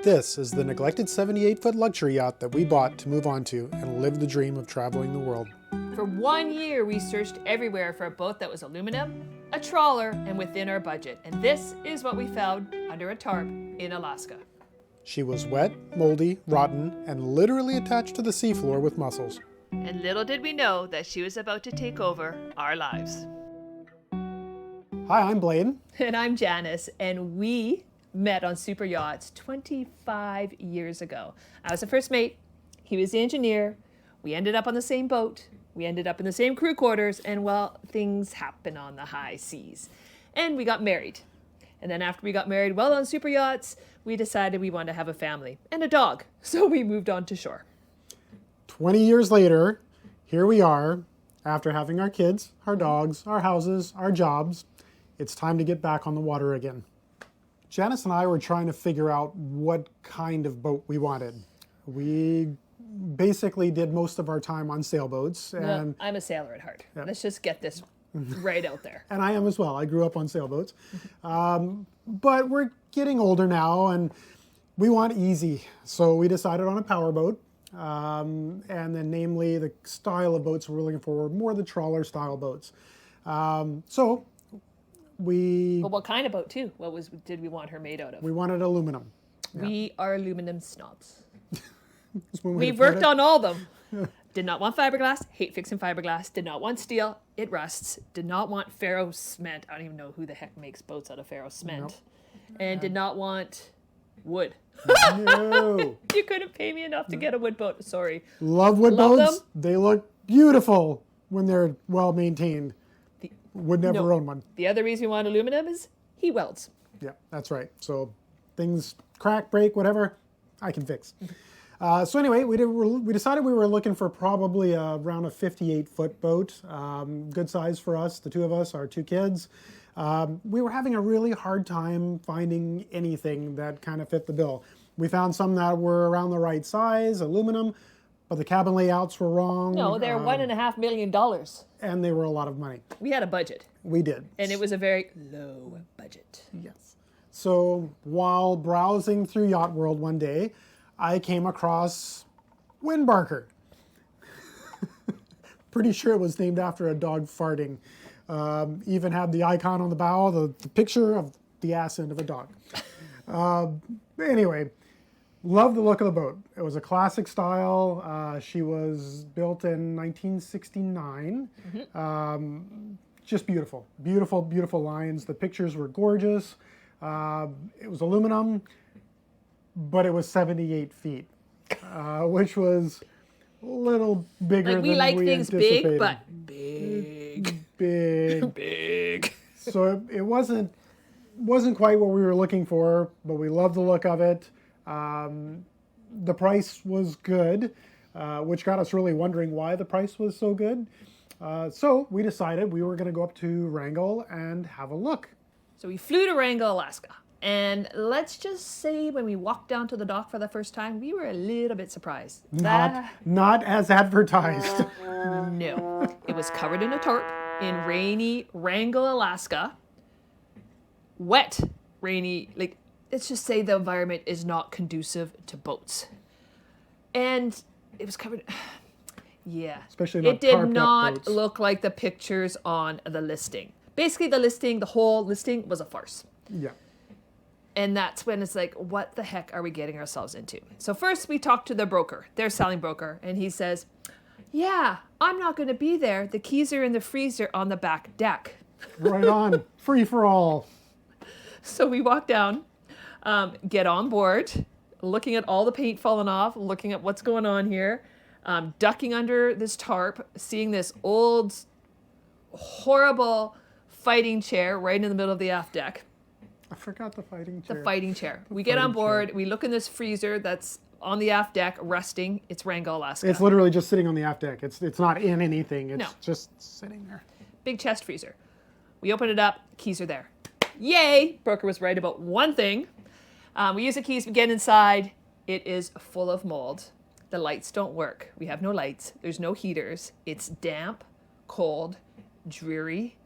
This is the neglected 78-foot luxury yacht that we bought to move on to and live the dream of traveling the world. For 1 year, we searched everywhere for a boat that was aluminum, a trawler, and within our budget. And this is what we found under a tarp in Alaska. She was wet, moldy, rotten, and literally attached to the seafloor with mussels. And little did we know that she was about to take over our lives. Hi, I'm Blaine. And I'm Janice, and we met on super yachts 25 years ago. I was the first mate, he was the engineer, we ended up on the same boat, we ended up in the same crew quarters, and well, things happen on the high seas. And we got married. And then after we got married, well, on super yachts, we decided we wanted to have a family and a dog. So we moved on to shore. 20 years later, here we are, after having our kids, our dogs, our houses, our jobs. It's time to get back on the water again. Janice and I were trying to figure out what kind of boat we wanted. We basically did most of our time on sailboats. And No, I'm a sailor at heart. Yep. Let's just get this right out there. And I am as well. I grew up on sailboats. But we're getting older now and we want easy. So we decided on a powerboat. And then namely the style of boats we're looking for were more the trawler style boats. But what kind of boat too? Did we want her made out of? We wanted aluminum. Yeah. We are aluminum snobs. We've worked on all of them. Did not want fiberglass, hate fixing fiberglass. Did not want steel, it rusts. Did not want ferro cement. I don't even know who the heck makes boats out of ferro cement. Nope. And did not want wood. No. You couldn't pay me enough to get a wood boat. Sorry. Love wood boats. Them. They look beautiful when they're well maintained. Would never own one. The other reason we want aluminum is he welds. Yeah, that's right. So things crack, break, whatever, I can fix. So anyway, we decided we were looking for probably around a 58-foot boat. Good size for us, the two of us, our two kids. We were having a really hard time finding anything that kind of fit the bill. We found some that were around the right size, aluminum, but the cabin layouts were wrong. No, they're $1.5 million. And they were a lot of money. We had a budget. We did. And it was a very low budget. Yes. So while browsing through Yacht World one day, I came across Windbarker. Pretty sure it was named after a dog farting. Even had the icon on the bow, the picture of the ass end of a dog. Anyway. Love the look of the boat. It was a classic style. She was built in 1969. Mm-hmm. Just beautiful. Beautiful, beautiful lines. The pictures were gorgeous. It was aluminum, but it was 78 feet, which was a little bigger than we anticipated. Things big, but big. Big. Big. So it wasn't quite what we were looking for, but we loved the look of it. The price was good, which got us really wondering why the price was so good. So we decided we were going to go up to Wrangell and have a look. So we flew to Wrangell, Alaska. And let's just say when we walked down to the dock for the first time, we were a little bit surprised. Not as advertised. No. It was covered in a tarp in rainy Wrangell, Alaska. Wet, rainy, let's just say the environment is not conducive to boats. And it was covered, yeah. Especially not it did tarped not up boats. Look like the pictures on the listing. Basically the whole listing was a farce. Yeah. And that's when it's like, what the heck are we getting ourselves into? So first we talked to the broker, their selling broker, and he says, yeah, I'm not going to be there. The keys are in the freezer on the back deck. Right on. Free for all. So we walk down, get on board, looking at all the paint falling off, looking at what's going on here, ducking under this tarp, seeing this old, horrible fighting chair right in the middle of the aft deck. I forgot the fighting chair. The fighting chair. We get on board, we look in this freezer that's on the aft deck, resting. It's Wrangell, Alaska. It's literally just sitting on the aft deck. It's not in anything. It's just sitting there. Big chest freezer. We open it up, keys are there. Yay! Broker was right about one thing. We use the keys, we get inside. It is full of mold. The lights don't work. We have no lights. There's no heaters. It's damp, cold, dreary.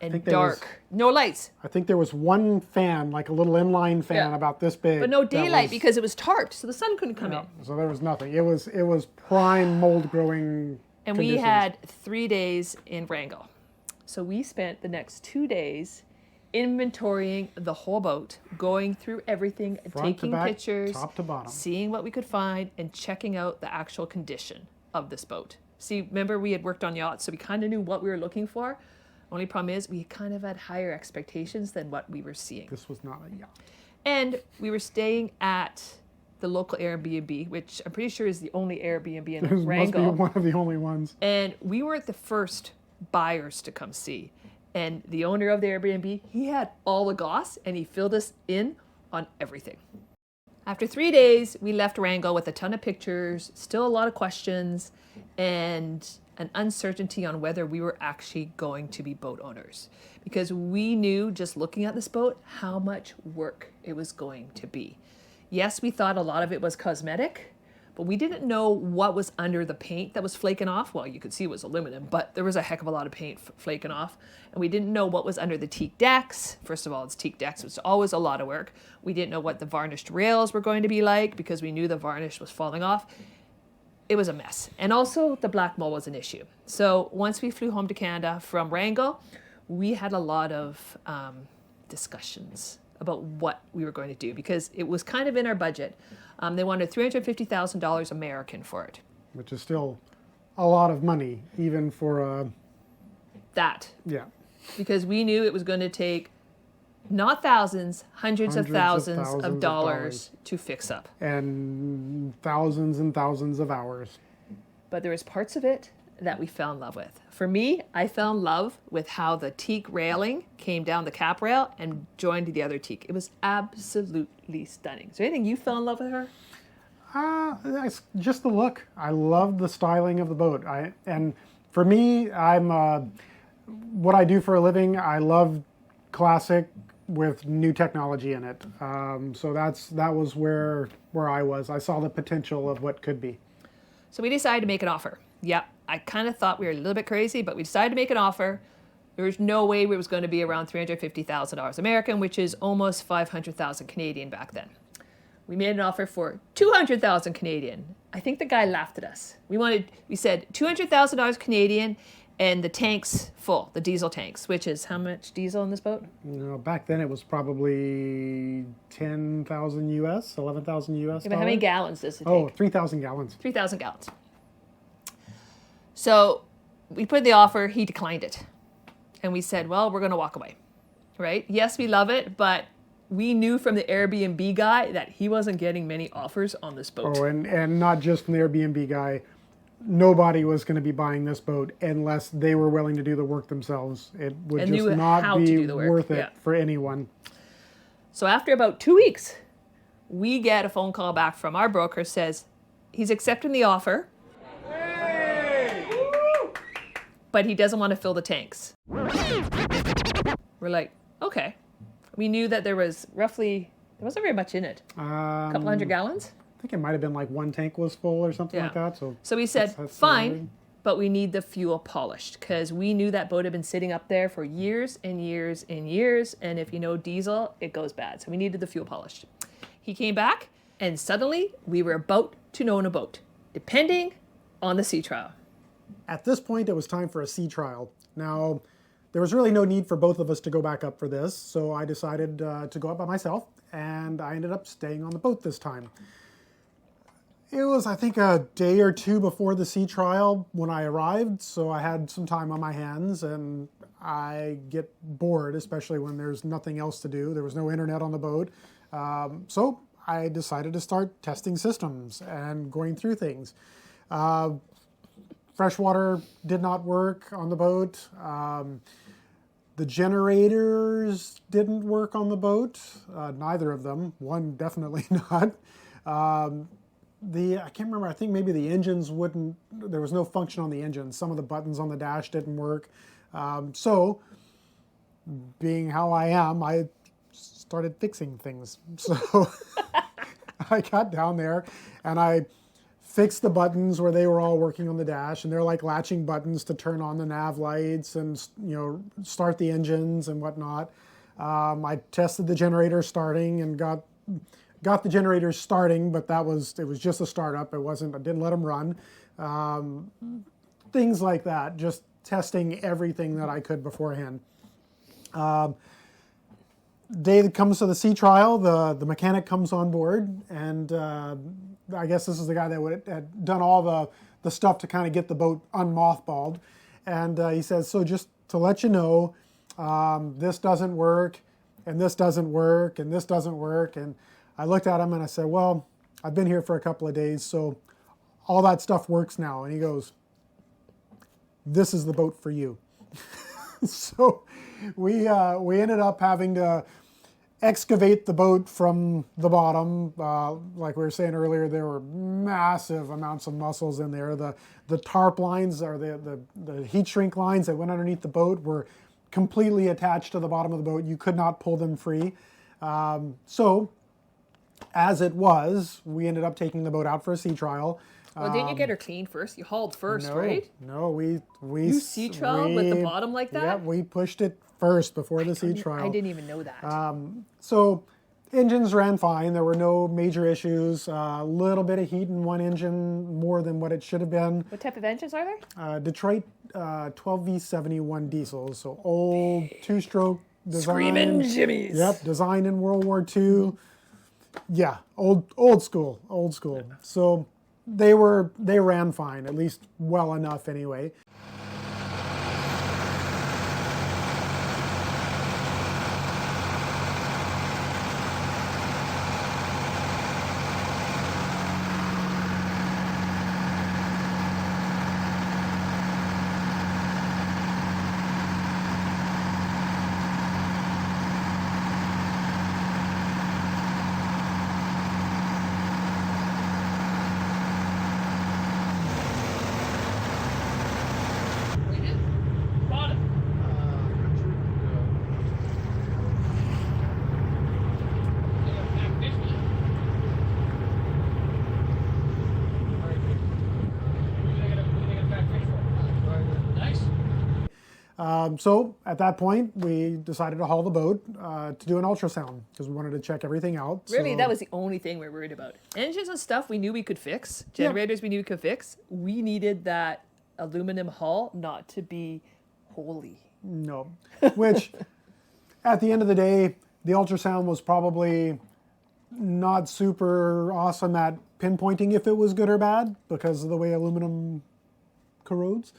and think there was- dark. No lights, I think there was one fan, like a little inline fan Yeah. about this big. but no that daylight was- because it was tarped, so the sun couldn't come in. So there was nothing. It was prime mold growing. And conditions. we had 3 days in Wrangell. So we spent the next 2 days inventorying the whole boat, going through everything, Front to taking back, pictures, top to bottom. seeing what we could find, and checking out the actual condition of this boat. See, remember we had worked on yachts, so we kind of knew what we were looking for. Only problem is we kind of had higher expectations than what we were seeing. This was not a yacht. And we were staying at the local Airbnb, which I'm pretty sure is the only Airbnb in This must be Wrangell. one of the only ones. And we weren't the first buyers to come see. And the owner of the Airbnb, he had all the goss and he filled us in on everything. After 3 days, we left Wrangell with a ton of pictures, still a lot of questions, and an uncertainty on whether we were actually going to be boat owners. Because we knew, just looking at this boat, how much work it was going to be. Yes, we thought a lot of it was cosmetic, but we didn't know what was under the paint that was flaking off. Well, you could see it was aluminum, but there was a heck of a lot of paint flaking off. And we didn't know what was under the teak decks. First of all, it's teak decks, which is always a lot of work. We didn't know what the varnished rails were going to be like because we knew the varnish was falling off. It was a mess. And also the black mold was an issue. So once we flew home to Canada from Wrangell, we had a lot of discussions about what we were going to do because it was kind of in our budget. They wanted $350,000 American for it. Which is still a lot of money, even for That, yeah. because we knew it was going to take not thousands, hundreds of thousands of dollars to fix up. And thousands of hours. But there was parts of it that we fell in love with. For me, I fell in love with how the teak railing came down the cap rail and joined the other teak. It was absolutely stunning. Is there anything you fell in love with her? It's just the look. I love the styling of the boat. And for me, I'm what I do for a living. I love classic with new technology in it. So that was where I was. I saw the potential of what could be. So we decided to make an offer. Yep, I kind of thought we were a little bit crazy, but we decided to make an offer. There was no way it was going to be around $350,000 American, which is almost 500,000 Canadian back then. We made an offer for 200,000 Canadian. I think the guy laughed at us. We said $200,000 Canadian and the tanks full, the diesel tanks, which is how much diesel in this boat? You know, back then it was probably 10,000 US, 11,000 US. Yeah, but how many gallons does it take? Oh, 3,000 gallons. 3,000 gallons. So we put in the offer, he declined it. And we said, well, we're going to walk away, right? Yes, we love it, but we knew from the Airbnb guy that he wasn't getting many offers on this boat. Oh, and not just from the Airbnb guy. Nobody was going to be buying this boat unless they were willing to do the work themselves. It would And just knew not how to be do the work, worth it yeah. for anyone. So after about 2 weeks, we get a phone call back from our broker, says he's accepting the offer, but he doesn't want to fill the tanks. We're like, okay. We knew that there was roughly, there wasn't very much in it. A couple hundred gallons? I think it might have been like one tank was full or something like that. So we said, that's fine, but we need the fuel polished because we knew that boat had been sitting up there for years and years and years. And if you know diesel, it goes bad. So we needed the fuel polished. He came back and suddenly we were about to own a boat, depending on the sea trial. At this point, it was time for a sea trial. Now, there was really no need for both of us to go back up for this, so I decided to go up by myself, and I ended up staying on the boat this time. It was, I think, a day or two before the sea trial when I arrived, so I had some time on my hands, and I get bored, especially when there's nothing else to do. There was no internet on the boat, so I decided to start testing systems and going through things. Freshwater did not work on the boat. The generators didn't work on the boat. Neither of them. One definitely not. I can't remember, I think maybe the engines wouldn't, there was no function on the engines. Some of the buttons on the dash didn't work. So, being how I am, I started fixing things. So, I got down there and I fixed the buttons where they were all working on the dash, and they're like latching buttons to turn on the nav lights and, you know, start the engines and whatnot. I tested the generator starting and got the generators starting, but it was just a startup. I didn't let them run. Things like that, just testing everything that I could beforehand. Day that comes to the sea trial, the mechanic comes on board, and I guess this is the guy that had done all the stuff to kind of get the boat unmothballed. And he says, so just to let you know, this doesn't work, and this doesn't work, and this doesn't work. And I looked at him and I said, well, I've been here for a couple of days, so all that stuff works now. And he goes, this is the boat for you. So we ended up having to excavate the boat from the bottom. Like we were saying earlier, there were massive amounts of mussels in there. The tarp lines, or the heat shrink lines that went underneath the boat, were completely attached to the bottom of the boat. You could not pull them free. So as it was, we ended up taking the boat out for a sea trial. Well, didn't you get her cleaned first? You hauled first, right? No, we You sea trial with the bottom like that? Yeah, we pushed it first before the sea trial. I didn't even know that. So engines ran fine. There were no major issues. A little bit of heat in one engine, more than what it should have been. What type of engines are there? Detroit 12V71 diesels, so old two-stroke design. Screaming Jimmies. Yep, designed in World War II. Yeah, old school. So they ran fine, at least well enough anyway. So at that point, we decided to haul the boat to do an ultrasound because we wanted to check everything out. Really, so, that was the only thing we were worried about. Engines and stuff we knew we could fix. Generators we knew we could fix. We needed that aluminum hull not to be holy. No, which at the end of the day, the ultrasound was probably not super awesome at pinpointing if it was good or bad because of the way aluminum corrodes.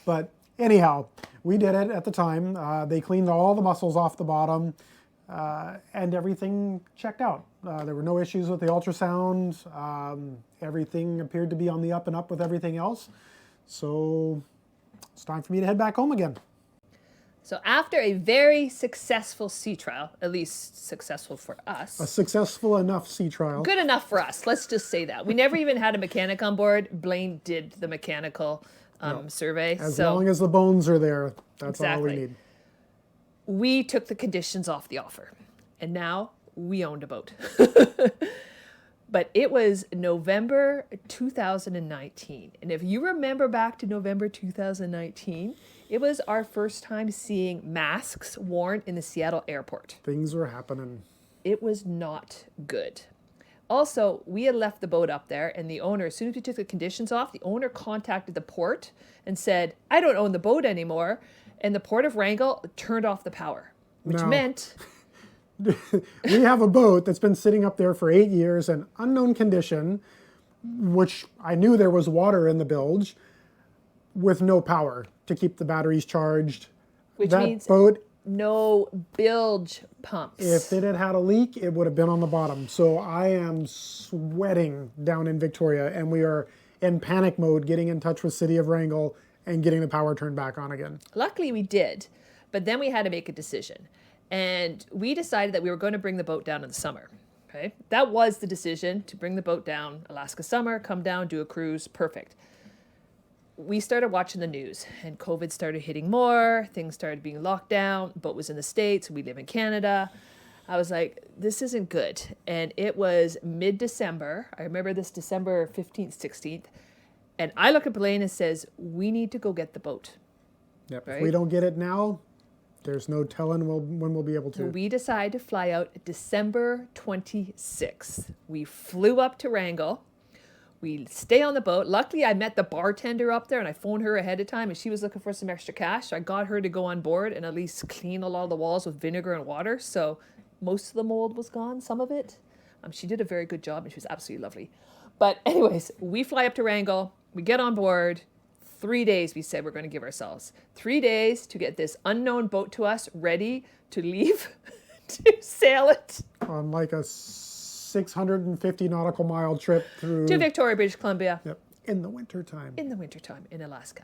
But anyhow, we did it at the time. They cleaned all the mussels off the bottom and everything checked out. There were no issues with the ultrasound. Everything appeared to be on the up and up with everything else. So it's time for me to head back home again. So after a very successful sea trial, at least successful for us. A successful enough sea trial. Good enough for us, let's just say that. We never even had a mechanic on board. Blaine did the mechanical survey. As long as the bones are there, that's all we Exactly. need. We took the conditions off the offer, and now we owned a boat. But it was November 2019. And if you remember back to November 2019, it was our first time seeing masks worn in the Seattle airport. Things were happening. It was not good. Also, we had left the boat up there, and the owner, as soon as we took the conditions off, the owner contacted the port and said, I don't own the boat anymore. And the port of Wrangell turned off the power, which No. meant We have a boat that's been sitting up there for 8 years in unknown condition, which I knew there was water in the bilge, with no power to keep the batteries charged. which That means boat, no bilge pumps. if it had had a leak, it would have been on the bottom. So I am sweating down in Victoria, and we are in panic mode getting in touch with City of Wrangell and getting the power turned back on again. Luckily we did, but then we had to make a decision. And we decided that we were going to bring the boat down in the summer. Okay, that was the decision, to bring the boat down, Alaska summer, come down, do a cruise, perfect. We started watching the news, and COVID started hitting more, things started being locked down, boat was in the States, we live in Canada. I was like, this isn't good. And it was mid-December. I remember this December 15th, 16th. And I look at Blaine and says, we need to go get the boat. Yep. Right? If we don't get it now, there's no telling when we'll be able to. So we decided to fly out December 26th. We flew up to Wrangell. We stay on the boat. Luckily, I met the bartender up there and I phoned her ahead of time and she was looking for some extra cash. So I got her to go on board and at least clean a lot of the walls with vinegar and water. So most of the mold was gone, some of it. She did a very good job and she was absolutely lovely. But anyways, we fly up to Wrangell. We get on board. 3 days we said we're going to give ourselves. 3 days to get this unknown boat to us ready to leave to sail it. On like a 650 nautical mile trip through... To Victoria, British Columbia. Yep. In the wintertime. In the wintertime in Alaska.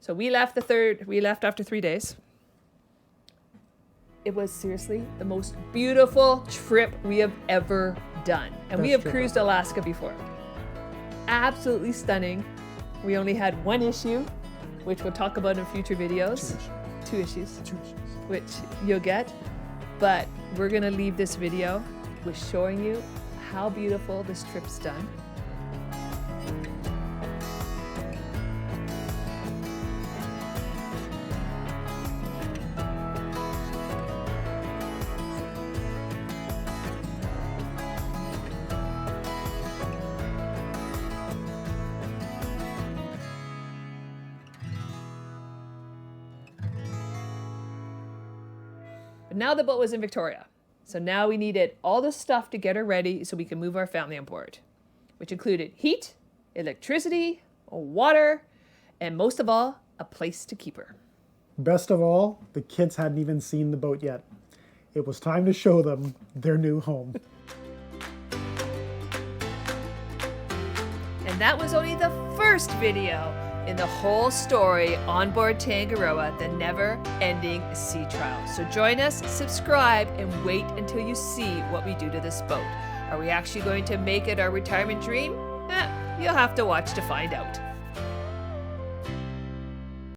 So we left after 3 days. It was seriously the most beautiful trip we have ever done. And we have cruised Alaska before. Absolutely stunning. We only had one issue, which we'll talk about in future videos. Two issues. Which you'll get. But we're going to leave this video with showing you how beautiful this trip's done. But now the boat was in Victoria. So now we needed all the stuff to get her ready so we can move our family on board, which included heat, electricity, water, and most of all, a place to keep her. Best of all, the kids hadn't even seen the boat yet. It was time to show them their new home. And that was only the first video in the whole story on board Tangaroa, the never-ending sea trial. So join us, subscribe, and wait until you see what we do to this boat. Are we actually going to make it our retirement dream? You'll have to watch to find out.